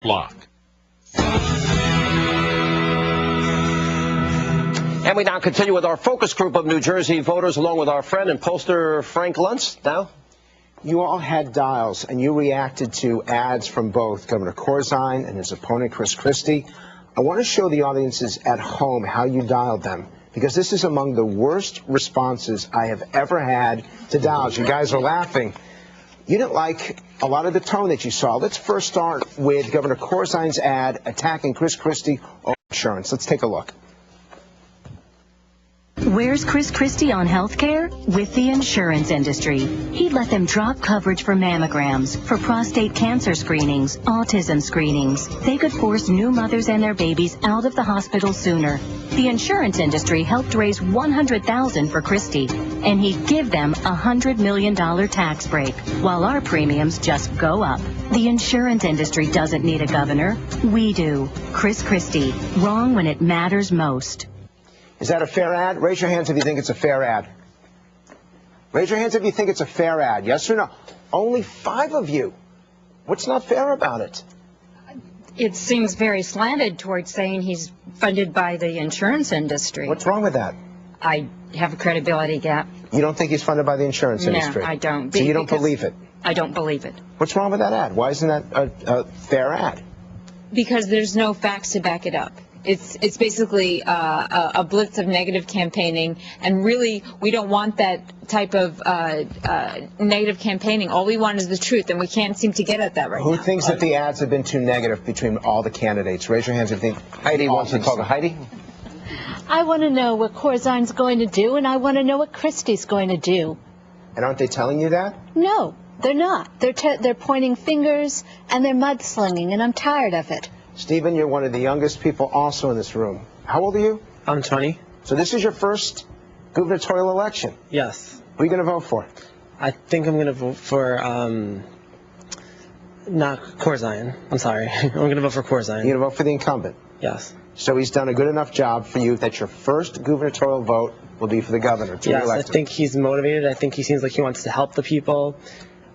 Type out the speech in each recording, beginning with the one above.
block. And we now continue with our focus group of New Jersey voters, along with our friend and pollster Frank Luntz. Now, you all had dials, and you reacted to ads from both Governor Corzine and his opponent, Chris Christie. I want to show the audiences at home how you dialed them, because this is among the worst responses I have ever had to dials. You guys are laughing. You didn't like a lot of the tone that you saw. Let's first start with Governor Corzine's ad attacking Chris Christie on insurance. Let's take a look. Where's Chris Christie on health care? With the insurance industry. He'd let them drop coverage for mammograms, for prostate cancer screenings, autism screenings. They could force new mothers and their babies out of the hospital sooner. The insurance industry helped raise $100,000 for Christie, and he'd give them a $100 million tax break, while our premiums just go up. The insurance industry doesn't need a governor. We do. Chris Christie. Wrong when it matters most. Is that a fair ad? Raise your hands if you think it's a fair ad. Raise your hands if you think it's a fair ad. Yes or no? Only 5 of you. What's not fair about it? It seems very slanted towards saying he's funded by the insurance industry. What's wrong with that? I have a credibility gap. You don't think he's funded by the insurance industry? No, I don't. So you don't believe it? I don't believe it. What's wrong with that ad? Why isn't that a fair ad? Because there's no facts to back it up. It's basically a blitz of negative campaigning, and really we don't want that type of negative campaigning. All we want is the truth, and we can't seem to get at that right now. Who thinks that the ads have been too negative between all the candidates? Raise your hands if you think. Heidi wants to talk. Heidi? I want to know what Corzine's going to do, and I want to know what Christie's going to do. And aren't they telling you that? No, they're not. They're pointing fingers, and they're mudslinging, and I'm tired of it. Stephen, you're one of the youngest people also in this room. How old are you? I'm 20. So this is your first gubernatorial election? Yes. Who are you going to vote for? I think I'm going to vote for, not Corzine. I'm sorry. I'm going to vote for Corzine. You're going to vote for the incumbent? Yes. So he's done a good enough job for you that your first gubernatorial vote will be for the governor to be elected? Yes, I think he's motivated. I think he seems like he wants to help the people.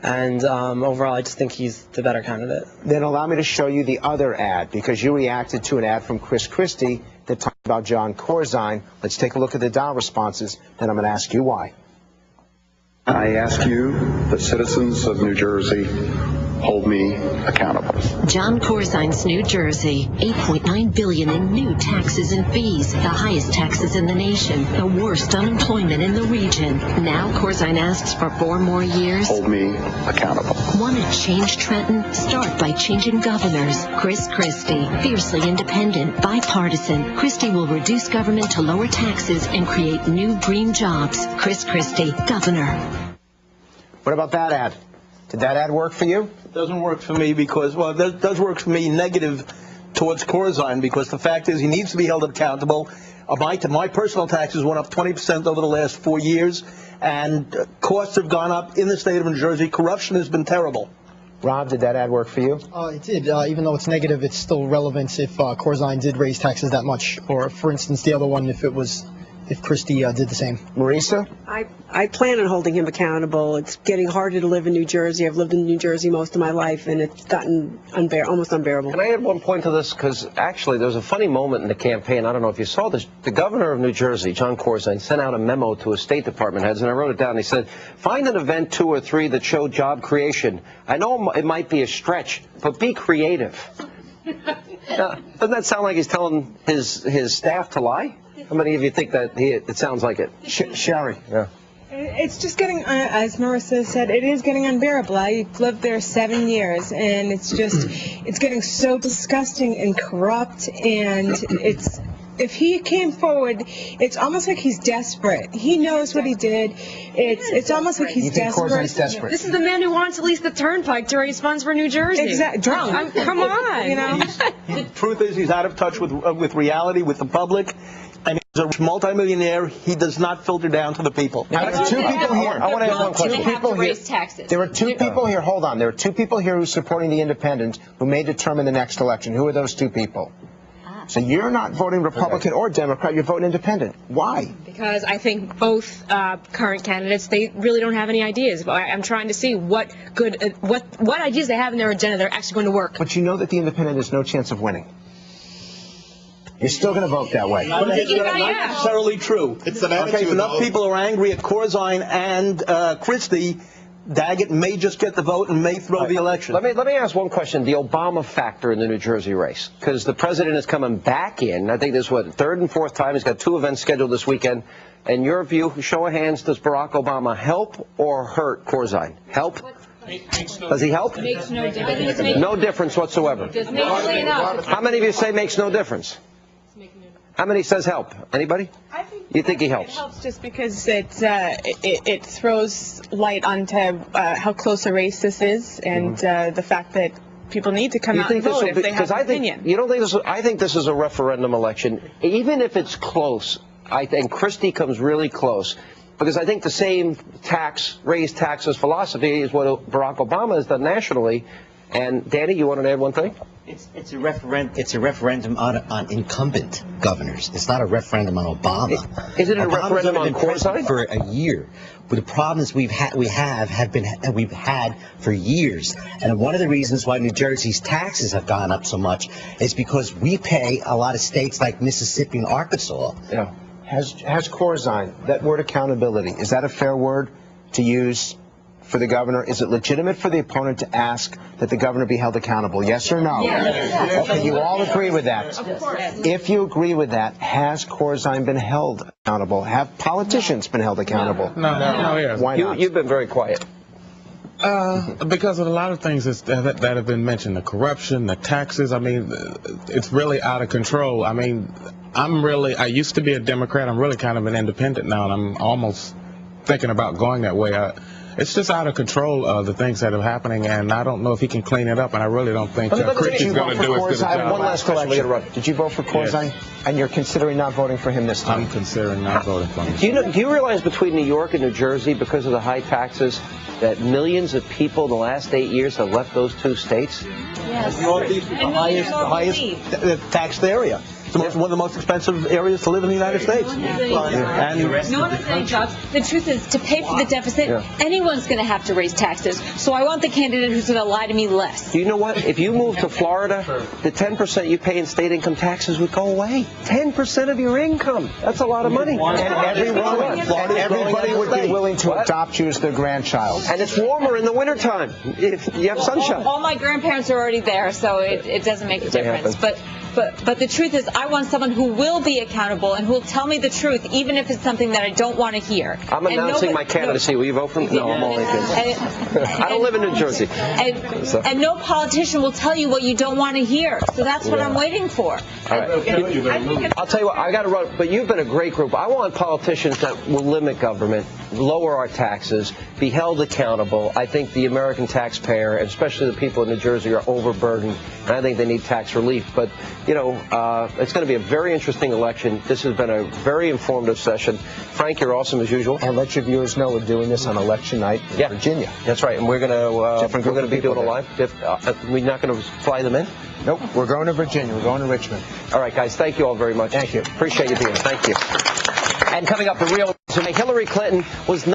And overall, I just think he's the better candidate. Then allow me to show you the other ad, because you reacted to an ad from Chris Christie that talked about John Corzine. Let's take a look at the dial responses, then I'm going to ask you why. I ask you, the citizens of New Jersey, hold me accountable. John Corzine's New Jersey, $8.9 billion in new taxes and fees, the highest taxes in the nation, the worst unemployment in the region. Now Corzine asks for 4 more years. Hold me accountable. Want to change Trenton? Start by changing governors. Chris Christie, fiercely independent, bipartisan. Christie will reduce government to lower taxes and create new green jobs. Chris Christie, governor. What about that ad? Did that ad work for you? Doesn't work for me because, well, it does work for me negative towards Corzine, because the fact is he needs to be held accountable. My personal taxes went up 20% over the last 4 years, and costs have gone up in the state of New Jersey. Corruption has been terrible. Rob, did that ad work for you? It did. Even though it's negative, it's still relevant if Corzine did raise taxes that much, or, for instance, the other one if Christie did the same. Marisa? I plan on holding him accountable. It's getting harder to live in New Jersey. I've lived in New Jersey most of my life, and it's gotten almost unbearable. Can I add one point to this? Because actually, there was a funny moment in the campaign. I don't know if you saw this. The governor of New Jersey, John Corzine, sent out a memo to his State Department heads, and I wrote it down. He said, find an event 2 or 3 that show job creation. I know it might be a stretch, but be creative. Doesn't that sound like he's telling his staff to lie? How many of you think that it sounds like it? Sherry. Yeah. It's just getting, as Marissa said, it is getting unbearable. I lived there 7 years, and it's getting so disgusting and corrupt, and if he came forward, it's almost like he's desperate. He knows what he did. It's almost like he's desperate. This is the man who wants at least the turnpike to raise funds for New Jersey. Exactly. Drunk. Come on. You know? The truth is he's out of touch with reality, with the public. And he's a multimillionaire. He does not filter down to the people. Now, there are 2 people here. I want to ask one question. They have to raise taxes. There are 2 people here. Hold on. There are 2 people here who are supporting the independent who may determine the next election. Who are those 2 people? So you're not voting Republican or Democrat, you're voting independent. Why? Because I think both current candidates, they really don't have any ideas. I'm trying to see what ideas they have in their agenda that are actually going to work. But you know that the independent has no chance of winning. You're still going to vote that way. Not necessarily true. It's an attitude. Okay, if enough people are angry at Corzine and Christie, Daggett may just get the vote and may throw the election. Let me ask one question. The Obama factor in the New Jersey race, because the president is coming back in. I think this is what, third and fourth time. He's got 2 events scheduled this weekend. In your view, show of hands, does Barack Obama help or hurt Corzine? Help? Does he help? Makes no difference. No difference whatsoever. How many of you say makes no difference? How many says help? Anybody? You think he helps? It helps just because it throws light onto how close a race this is, and the fact that people need to come out and vote if they have an opinion. You don't think this? I think this is a referendum election. Even if it's close, I think Christie comes really close, because I think the same raise taxes philosophy is what Barack Obama has done nationally. And Danny, you want to add one thing? It's a referendum on incumbent governors. It's not a referendum on Obama. Is it a referendum on Corzine? For a year. But the problems we've had for years. And one of the reasons why New Jersey's taxes have gone up so much is because we pay a lot of states like Mississippi and Arkansas. Yeah. Has Corzine, that word accountability, is that a fair word to use for the governor? Is it legitimate for the opponent to ask that the governor be held accountable? Yes or no? Yes. Okay, you all agree with that. Of course. If you agree with that, has Corzine been held accountable? Have politicians been held accountable? No. Why not? You've been very quiet. Because of a lot of things that have been mentioned, the corruption, the taxes. I mean, it's really out of control. I mean, I used to be a Democrat. I'm really kind of an independent now, and I'm almost thinking about going that way. It's just out of control, the things that are happening, and I don't know if he can clean it up, and I really don't think Christie's going to do as good a job. One last question. Did you vote for Corzine? Yes. And you're considering not voting for him this time? I'm considering not voting for him. Do you realize between New York and New Jersey, because of the high taxes, that millions of people in the last 8 years have left those 2 states? Yes. Northeast is the highest taxed area. It's one of the most expensive areas to live in the United States. And no one has any jobs. The truth is, to pay for the deficit, anyone's going to have to raise taxes. So I want the candidate who's going to lie to me less. Do you know what? If you move to Florida, the 10% you pay in state income taxes would go away. 10% of your income. That's a lot of money. And everybody would be willing to adopt you as their grandchild. And it's warmer in the wintertime if you have sunshine. All my grandparents are already there, so it doesn't make a difference. But the truth is, I want someone who will be accountable and who will tell me the truth, even if it's something that I don't want to hear. I'm announcing my candidacy. Will you vote for me? No, I'm only kidding. I don't live in New Jersey. And no politician will tell you what you don't want to hear. So that's what I'm waiting for. All right. I'll tell you what, I got to run. But you've been a great group. I want politicians that will limit government, lower our taxes, be held accountable. I think the American taxpayer, and especially the people in New Jersey, are overburdened, and I think they need tax relief. But you know, it's going to be a very interesting election. This has been a very informative session. Frank, you're awesome as usual. And let your viewers know we're doing this on election night in Virginia. That's right, and we're going to be doing a live. We're not going to fly them in. Nope, we're going to Virginia. We're going to Richmond. All right, guys. Thank you all very much. Thank you. Appreciate you being here. Thank you. And coming up, the real Hillary Clinton was not